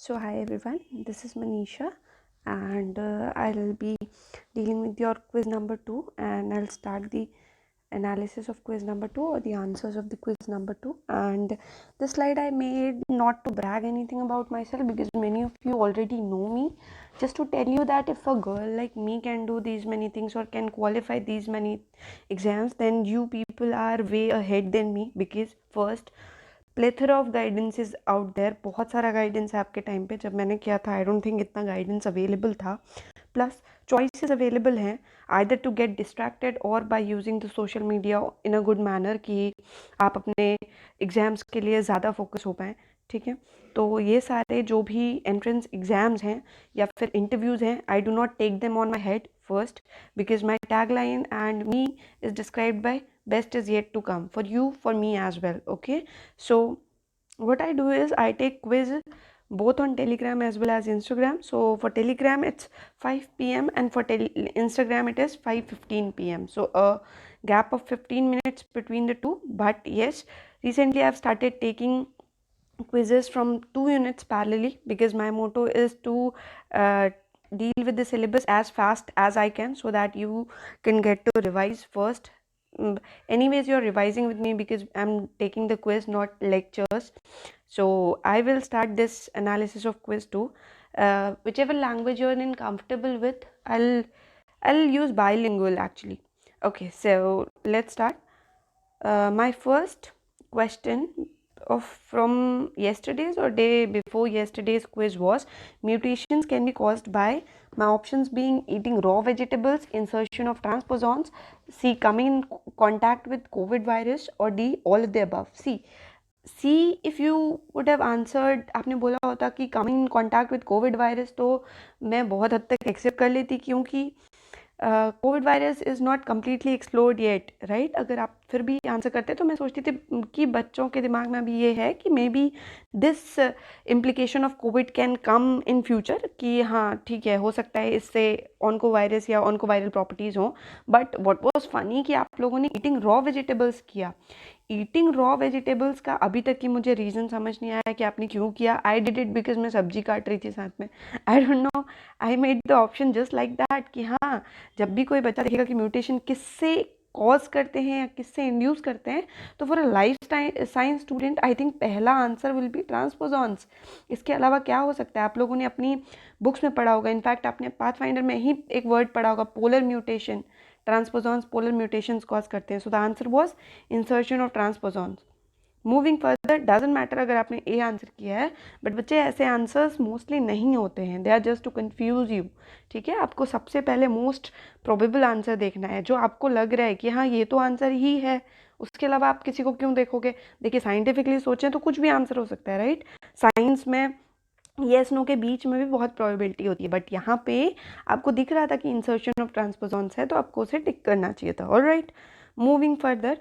So hi everyone, this is Manisha and I'll be dealing with your quiz number 2 and I'll start the analysis of quiz number 2 or the answers of the quiz number 2. And this slide I made not to brag anything about myself because many of you already know me, just to tell you that if a girl like me can do these many things or can qualify these many exams, then you people are way ahead than me because first plethora of guidance is out there. बहुत सारा guidance है आपके time पे, जब मैंने किया था I don't think इतना गाइडेंस अवेलेबल था। प्लस चॉइसेस अवेलेबल हैं आइदर टू गेट डिस्ट्रैक्टेड और by using the social media in a good manner कि आप अपने एग्ज़ाम्स के लिए ज़्यादा फोकस हो पाएँ। ठीक है, तो ये सारे जो भी एंट्रेंस एग्ज़ाम्स हैं या फिर इंटरव्यूज़ हैं, I do not take them on my head first because my tagline and me is described by best is yet to come for you, for me as well. Okay, so what I do is I take quiz both on Telegram as well as Instagram. So for Telegram it's 5 p.m. and for Instagram it is 5:15 p.m. So a gap of 15 minutes between the two. But yes, recently I've started taking quizzes from 2 units parallelly because my motto is to uh, deal with the syllabus as fast as I can so that you can get to revise first. Anyways, you're revising with me because I'm taking the quiz, not lectures. So I will start this analysis of quiz too. Whichever language you're in comfortable with, I'll use bilingual actually. Okay, so let's start. My first question of from yesterday's or day before yesterday's quiz was mutations can be caused by, my options being eating raw vegetables, insertion of transposons, C coming in contact with COVID virus, or D all of the above. See if you would have answered, आपने बोला होता कि coming in contact with COVID virus, तो मैं बहुत हद तक accept कर लेती क्योंकि Covid virus is not completely explored yet, right. अगर आप फिर भी आंसर करते तो मैं सोचती थी कि बच्चों के दिमाग में अभी ये है कि may be this implication of Covid can come in future, कि हाँ ठीक है, हो सकता है इससे ऑनको वायरस या ऑनको वायरल प्रॉपर्टीज़ हों। बट व्हाट वाज फनी कि आप लोगों ने ईटिंग रॉ वेजिटेबल्स किया। ईटिंग रॉ वेजिटेबल्स का अभी तक की मुझे रीज़न समझ नहीं आया कि आपने क्यों किया। आई डिड इट बिकॉज मैं सब्जी काट रही थी साथ में। I don't know, I made the option just like that कि हाँ, जब भी कोई बच्चा देखेगा कि म्यूटेशन किससे कॉज करते हैं या किससे इंड्यूस करते हैं, तो for a life science student I think पहला आंसर विल बी ट्रांसपोजॉन्स। इसके अलावा क्या हो सकता है? आप लोगों ने अपनी बुक्स में पढ़ा होगा, इनफैक्ट आपने पाथफाइंडर में ही एक वर्ड पढ़ा होगा, polar mutation. Transposons polar mutations cause करते हैं। So the answer was insertion of transposons. Moving further, doesn't matter अगर आपने ए आंसर किया है, बट बच्चे ऐसे आंसर्स मोस्टली नहीं होते हैं, they are just to confuse you. ठीक है, आपको सबसे पहले मोस्ट प्रोबेबल आंसर देखना है, जो आपको लग रहा है कि हाँ ये तो आंसर ही है। उसके अलावा आप किसी को क्यों देखोगे? देखिए, साइंटिफिकली सोचें तो कुछ भी आंसर हो सकता है, राइट। साइंस में येस नो के बीच में भी बहुत प्रोबेबिलिटी होती है, बट यहाँ पे आपको दिख रहा था कि इंसर्शन ऑफ ट्रांसपोजॉन्स है, तो आपको उसे टिक करना चाहिए था। ऑलराइट, मूविंग फर्दर,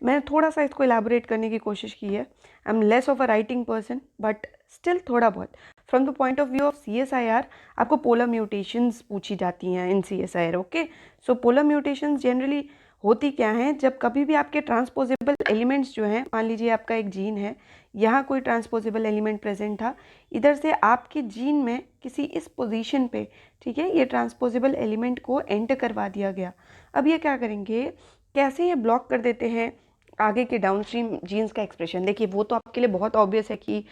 मैंने थोड़ा सा इसको इलाबोरेट करने की कोशिश की है। I am less of a writing person, but still थोड़ा बहुत। From the point of view of CSIR, आपको पोलर म्यूटेशंस पूछी जाती हैं इन CSIR। ओके, सो पोलर म्यूटेशंस जनरली होती क्या हैं? जब कभी भी आपके ट्रांसपोजेबल एलिमेंट्स जो हैं, मान लीजिए आपका एक जीन है, यहाँ कोई ट्रांसपोजेबल एलिमेंट प्रेजेंट था, इधर से आपके जीन में किसी इस पोजीशन पे, ठीक है, ये ट्रांसपोजेबल एलिमेंट को एंटर करवा दिया गया। अब ये क्या करेंगे, कैसे ये ब्लॉक कर देते हैं आगे के डाउनस्ट्रीम जीन्स का एक्सप्रेशन? देखिए, वो तो आपके लिए बहुत ऑब्वियस है कि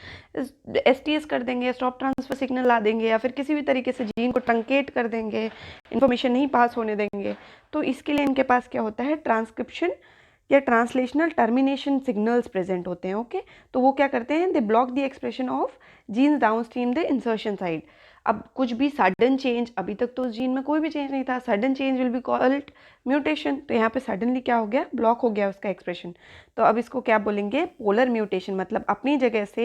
STS कर देंगे, स्टॉप ट्रांसफर सिग्नल ला देंगे, या फिर किसी भी तरीके से जीन को ट्रंकेट कर देंगे, इन्फॉर्मेशन नहीं पास होने देंगे। तो इसके लिए इनके पास क्या होता है, ट्रांसक्रिप्शन या ट्रांसलेशनल टर्मिनेशन सिग्नल्स प्रेजेंट होते हैं। ओके, तो वो क्या करते हैं, they block the expression of genes downstream the insertion site. अब कुछ भी सडन चेंज, अभी तक तो उस जीन में कोई भी चेंज नहीं था, sudden change will be called mutation. तो यहाँ पे सडनली क्या हो गया, ब्लॉक हो गया उसका एक्सप्रेशन। तो अब इसको क्या बोलेंगे, पोलर म्यूटेशन। मतलब अपनी जगह से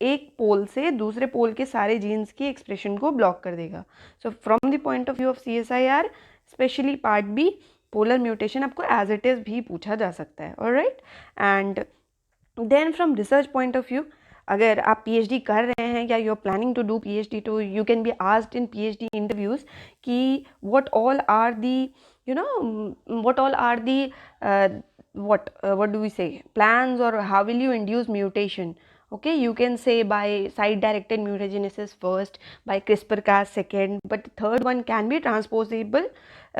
एक पोल से दूसरे पोल के सारे जीन्स की एक्सप्रेशन को ब्लॉक कर देगा। So from the point of view of CSIR, specially part B, polar mutation आपको एज इट इज़ भी पूछा जा सकता है। Alright, and then from research point of view, अगर आप PhD कर रहे हैं या you are planning to do PhD, तो you can be asked in PhD interviews कि what all are the, you know, what all are the what do we say, plans, or how will you induce mutation? Okay, you can say by site-directed mutagenesis first, by CRISPR-Cas second, but the third one can be transposable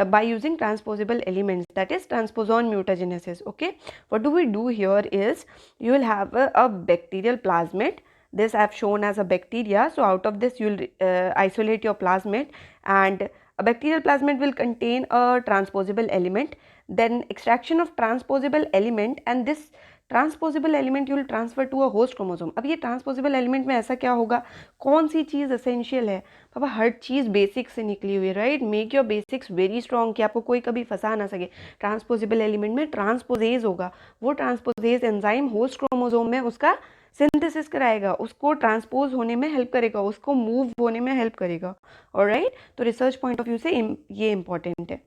by using transposable elements, that is transposon mutagenesis. Okay, what do we do here is you will have a bacterial plasmid. This I have shown as a bacteria. So out of this you will isolate your plasmid, and a bacterial plasmid will contain a transposable element. Then extraction of transposable element, and this transposable element you will transfer to a host chromosome. अब ये transposable element में ऐसा क्या होगा, कौन सी चीज़ essential है पापा, हर चीज़ basic से निकली हुई है, right. Make your basics very strong कि आपको कोई कभी फंसा ना सके. ट्रांसपोजेबल एलिमेंट में ट्रांसपोजेज होगा, वो ट्रांसपोजेज एंजाइम होस्ट क्रोमोसोम में उसका सिंथेसिस कराएगा, उसको ट्रांसपोज होने में हेल्प करेगा, उसको मूव होने में हेल्प करेगा. ऑलराइट, तो रिसर्च पॉइंट ऑफ व्यू से ये इंपॉर्टेंट है.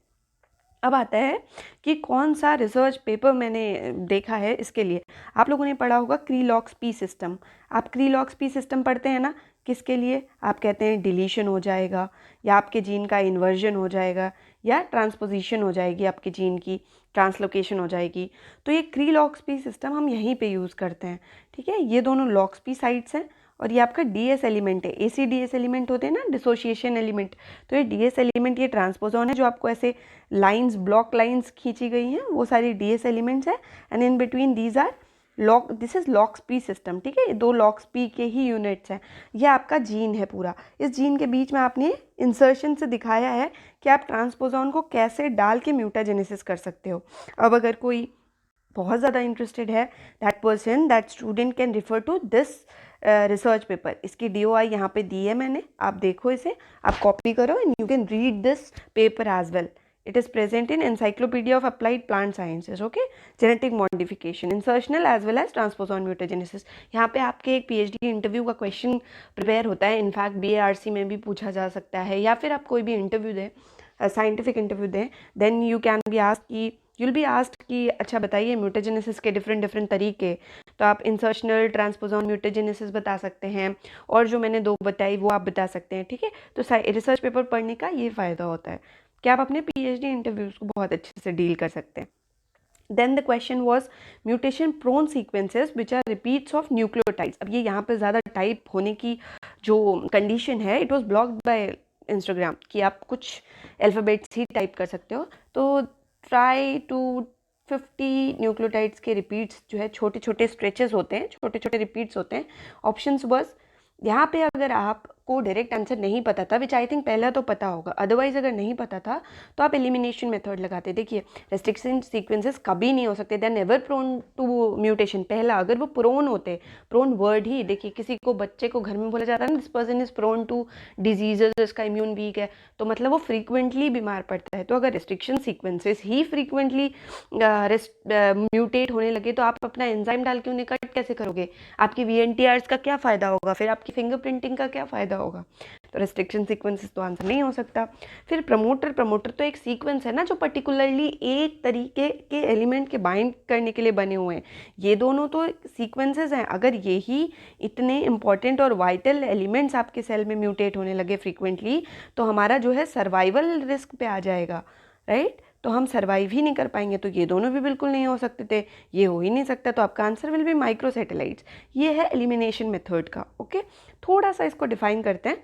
अब आता है कि कौन सा रिसर्च पेपर मैंने देखा है. इसके लिए आप लोगों ने पढ़ा होगा क्रीलॉक्स-पी सिस्टम. आप क्रीलॉक्स-पी सिस्टम पढ़ते हैं ना, किसके लिए आप कहते हैं डिलीशन हो जाएगा, या आपके जीन का इन्वर्जन हो जाएगा, या ट्रांसपोजिशन हो जाएगी, आपके जीन की ट्रांसलोकेशन हो जाएगी. तो ये क्रीलॉक्स-पी सिस्टम हम यहीं पे यूज़ करते हैं. ठीक है, ये दोनों लॉक्स-पी साइट्स हैं और ये आपका डीएस एलिमेंट है. ACDS एलिमेंट होते हैं ना, डिसोशिएशन एलिमेंट. तो ये डीएस एलिमेंट, ये ट्रांसपोजॉन है जो आपको ऐसे लाइंस, ब्लॉक लाइंस खींची गई हैं, वो सारी डीएस एलिमेंट्स है. And in between these are lox, this is loxP system. ठीक है, ये दो लॉक्स-पी के ही यूनिट्स हैं. ये आपका जीन है पूरा. इस जीन के बीच में आपने इंसर्शन से दिखाया है कि आप ट्रांसपोजॉन को कैसे डाल के म्यूटाजेनेसिस कर सकते हो. अब अगर कोई बहुत ज़्यादा इंटरेस्टेड है, that person, that student can refer to this research paper. इसकी DOI यहाँ पे दी है मैंने, आप देखो इसे, आप कॉपी करो and you can read this paper as well. It is present in encyclopedia of applied plant sciences. Okay, genetic modification, insertional as well as transposon mutagenesis. यहाँ पे आपके एक PhD इंटरव्यू का क्वेश्चन प्रिपेयर होता है. In fact BARC में भी पूछा जा सकता है, या फिर आप कोई भी इंटरव्यू दें, साइंटिफिक इंटरव्यू दें, then you can be asked कि यूल बी आस्क्ड कि अच्छा बताइए म्यूटाजेनेसिस के डिफरेंट तरीके. तो आप इंसर्शनल, ट्रांसपोजॉन म्यूटाजेनेसिस बता सकते हैं, और जो मैंने दो बताई वो आप बता सकते हैं. ठीक है, तो रिसर्च पेपर पढ़ने का ये फ़ायदा होता है कि आप अपने PhD इंटरव्यूज़ को बहुत अच्छे से डील कर सकते हैं. Then the question was mutation prone sequences which are repeats of nucleotides. अब ये यहाँ पे ज़्यादा टाइप होने की जो कंडीशन है, it was blocked by Instagram कि आप कुछ अल्फ़ाबेट्स ही टाइप कर सकते हो. तो ट्राई टू 50 न्यूक्लियोटाइड्स के रिपीट्स जो है, छोटे छोटे स्ट्रेचेस होते हैं, छोटे छोटे रिपीट्स होते हैं. ऑप्शंस बस यहाँ पे अगर आपको डायरेक्ट आंसर नहीं पता था, विच आई थिंक पहला तो पता होगा, अदरवाइज अगर नहीं पता था तो आप एलिमिनेशन मेथड लगाते. देखिए, रेस्ट्रिक्शन सीक्वेंसेस कभी नहीं हो सकते, they are never prone to mutation. पहला, अगर वो प्रोन होते, प्रोन वर्ड ही, देखिए किसी को, बच्चे को घर में बोला जाता है ना, this person is prone to diseases, इसका इम्यून वीक है, तो मतलब वो फ्रीक्वेंटली बीमार पड़ता है. तो अगर रेस्ट्रिक्शन सीक्वेंसेस ही फ्रीक्वेंटली म्यूटेट होने लगे तो आप अपना एंजाइम डाल के उन्हें कट कैसे करोगे? आपकी VNTRs का क्या फ़ायदा होगा? फिर आपकी फिंगरप्रिंटिंग का क्या फ़ायदा होगा? तो रेस्ट्रिक्शन सीक्वेंसेस तो आंसर नहीं हो सकता. फिर प्रमोटर तो एक सीक्वेंस है ना जो पर्टिकुलरली एक तरीके के एलिमेंट के बाइंड करने के लिए बने हुए हैं. ये दोनों तो सीक्वेंसेस हैं. अगर यही इतने इंपॉर्टेंट और वाइटल एलिमेंट्स आपके सेल में म्यूटेट होने लगे फ्रीक्वेंटली, तो हमारा जो है सर्वाइवल रिस्क पे आ जाएगा, राइट. तो हम सर्वाइव ही नहीं कर पाएंगे. तो ये दोनों भी बिल्कुल नहीं हो सकते थे, ये हो ही नहीं सकता. तो आपका आंसर विल बी माइक्रोसैटेलाइट्स. ये है एलिमिनेशन मेथड का. ओके, थोड़ा सा इसको डिफाइन करते हैं.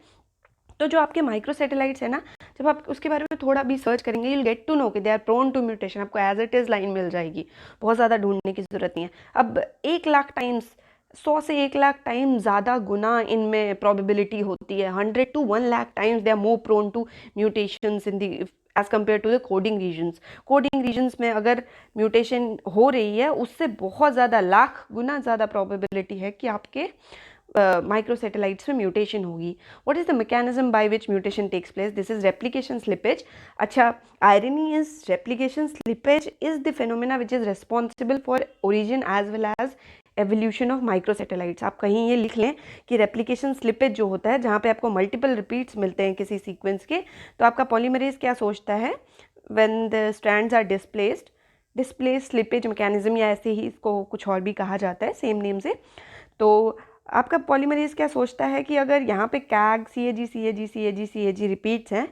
तो जो आपके माइक्रोसैटेलाइट्स है ना, जब आप उसके बारे में थोड़ा भी सर्च करेंगे, you will get to know कि they are prone to mutation. आपको एज इट इज़ लाइन मिल जाएगी, बहुत ज़्यादा ढूंढने की ज़रूरत नहीं है. अब 1 लाख टाइम्स, 100 से 1 लाख टाइम ज़्यादा गुना इनमें प्रोबेबिलिटी होती है. 100 to 1 lakh times they are more prone to mutations in the as compare to the coding regions. Coding regions में अगर म्यूटेशन हो रही है, उससे बहुत ज़्यादा, लाख गुना ज़्यादा प्रोबेबिलिटी है कि आपके माइक्रोसैटेलाइट्स में म्यूटेशन होगी. What is the mechanism by which mutation takes place? This is replication slippage. अच्छा, irony is replication slippage is the phenomena which is responsible for origin as well as evolution of microsatellites. आप कहीं ये लिख लें कि replication slippage जो होता है, जहाँ पे आपको मल्टीपल रिपीट्स मिलते हैं किसी सीक्वेंस के, तो आपका पॉलीमरेज क्या सोचता है, when the strands are displaced slippage mechanism, या ऐसे ही इसको कुछ और भी कहा जाता है सेम नेम से. तो आपका पॉलीमरेज क्या सोचता है कि अगर यहाँ पे CAG, CAG रिपीट्स हैं,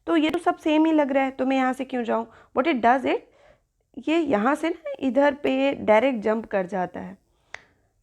तो ये तो सब सेम ही लग रहा है, तो मैं यहाँ से क्यों जाऊँ. व्हाट इट डज इट, ये यहाँ से ना इधर पे डायरेक्ट जंप कर जाता है.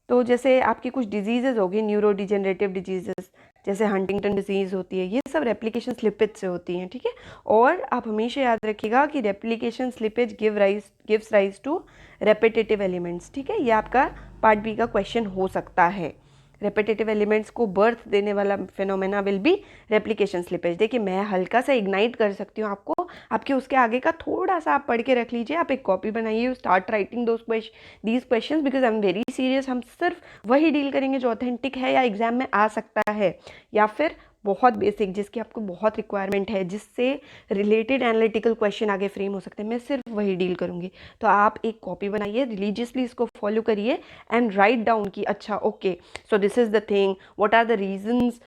तो जैसे आपकी कुछ डिजीज़ेज़ होगी, न्यूरो डिजेनरेटिव डिजीज़ेज़, जैसे हंटिंगटन डिजीज़ होती है, ये सब रेप्लिकेशन स्लिपेज से होती हैं, ठीक है। और आप हमेशा याद रखिएगा कि replication slippage gives rise to repetitive elements, ठीक है। ये आपका पार्ट बी का क्वेश्चन हो सकता है। रेपिटेटिव एलिमेंट्स को बर्थ देने वाला phenomena will be replication slippage. देखिए मैं हल्का सा इग्नाइट कर सकती हूँ आपको, आपके उसके आगे का थोड़ा सा आप पढ़ के रख लीजिए, आप एक कॉपी बनाइए, start writing these questions because I am very serious. हम सिर्फ वही डील करेंगे जो ऑथेंटिक है या एग्जाम में आ सकता है, या फिर बहुत बेसिक जिसकी आपको बहुत रिक्वायरमेंट है, जिससे रिलेटेड एनालिटिकल क्वेश्चन आगे फ्रेम हो सकते हैं, मैं सिर्फ वही डील करूंगी। तो आप एक कॉपी बनाइए, रिलीजियसली इसको फॉलो करिए एंड राइट डाउन कि अच्छा okay so this is the thing, what are the reasons